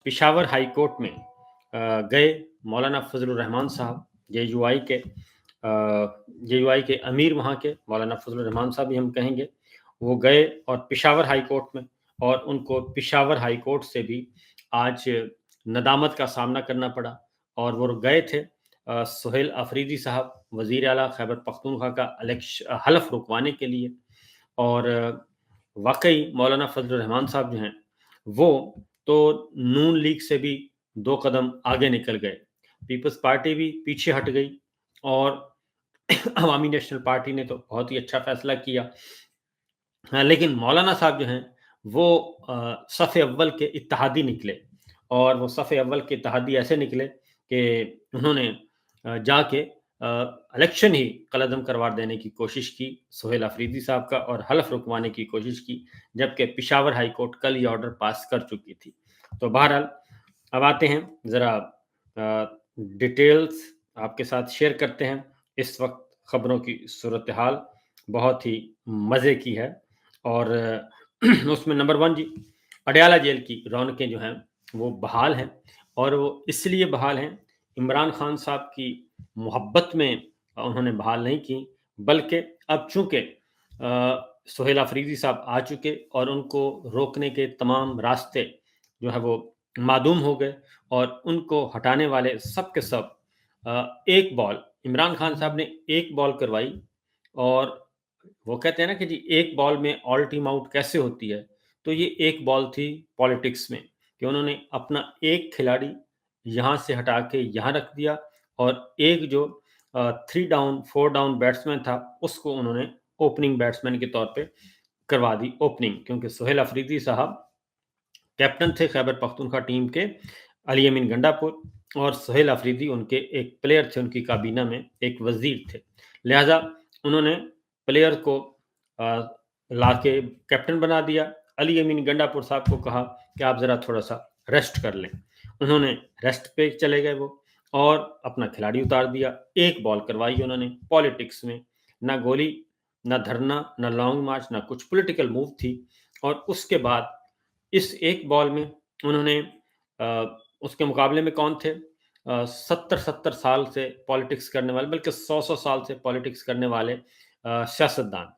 Peshawar high court में गए मौलाना फजलुर रहमान साहब, जेयूआई के अमीर वहाँ के मौलाना फजलुर रहमान साहब भी हम कहेंगे, वो गए और पिशावर हाई कोर्ट में, और उनको पिशावर हाई कोर्ट से भी आज नदामत का सामना करना पड़ा। और वो गए थे सुहेल अफरीदी साहब, वज़ीर आला खैबर पख्तूनख्वा का हलफ रुकवाने के लिए। और वाकई मौलाना फजलुर रहमान साहब जो हैं वो तो नून लीग से भी 2 कदम आगे निकल गए। पीपल्स पार्टी भी पीछे हट गई और अवामी नेशनल पार्टी ने तो बहुत ही अच्छा फैसला किया। हाँ, लेकिन मौलाना साहब जो हैं वो सफ़े अव्वल के इत्तेहादी निकले, और वो सफ़े अव्वल के इत्तेहादी ऐसे निकले कि उन्होंने जाके इलेक्शन ही कलअदम करवा देने की कोशिश की सुहेल अफरीदी साहब का, और हलफ रुकवाने की कोशिश की, जबकि पिशावर हाई कोर्ट कल ये ऑर्डर पास कर चुकी थी। तो बहरहाल अब आते हैं ज़रा डिटेल्स आपके साथ शेयर करते हैं। इस वक्त खबरों की सूरत हाल बहुत ही मज़े की है, और उसमें नंबर 1 जी, अडयाला जेल की रौनकें जो हैं वो बहाल हैं, और वो इसलिए बहाल हैं, इमरान खान साहब की मोहब्बत में उन्होंने बहाल नहीं की, बल्कि अब चूँकि सुहेल अफरीदी साहब आ चुके और उनको रोकने के तमाम रास्ते जो है वो मादूम हो गए, और उनको हटाने वाले सब के सब एक बॉल इमरान खान साहब ने एक बॉल करवाई, और वो कहते हैं ना कि जी एक बॉल में ऑल टीम आउट कैसे होती है, तो ये एक बॉल थी पॉलिटिक्स में, कि उन्होंने अपना एक खिलाड़ी यहाँ से हटा के यहाँ रख दिया, और एक जो 3 डाउन 4 डाउन बैट्समैन था उसको उन्होंने ओपनिंग बैट्समैन के तौर पे करवा दी ओपनिंग, क्योंकि सुहेल अफरीदी साहब कैप्टन थे खैबर पख्तूनख्वा टीम के अली अमीन गंडापुर, और सुहेल अफरीदी उनके एक प्लेयर थे, उनकी काबीना में एक वजीर थे। लिहाजा उन्होंने प्लेयर को लाके कैप्टन बना दिया। अली अमीन गंडापुर साहब को कहा कि आप ज़रा थोड़ा सा रेस्ट कर लें। उन्होंने रेस्ट पे चले गए वो, और अपना खिलाड़ी उतार दिया। एक बॉल करवाई उन्होंने पॉलिटिक्स में, ना गोली, ना धरना, ना लॉन्ग मार्च, ना कुछ पॉलिटिकल मूव थी। और उसके बाद इस एक बॉल में उन्होंने उसके मुकाबले में कौन थे, 70 साल से पॉलिटिक्स करने वाले, बल्कि 100 साल से पॉलिटिक्स करने वाले सियासतदान,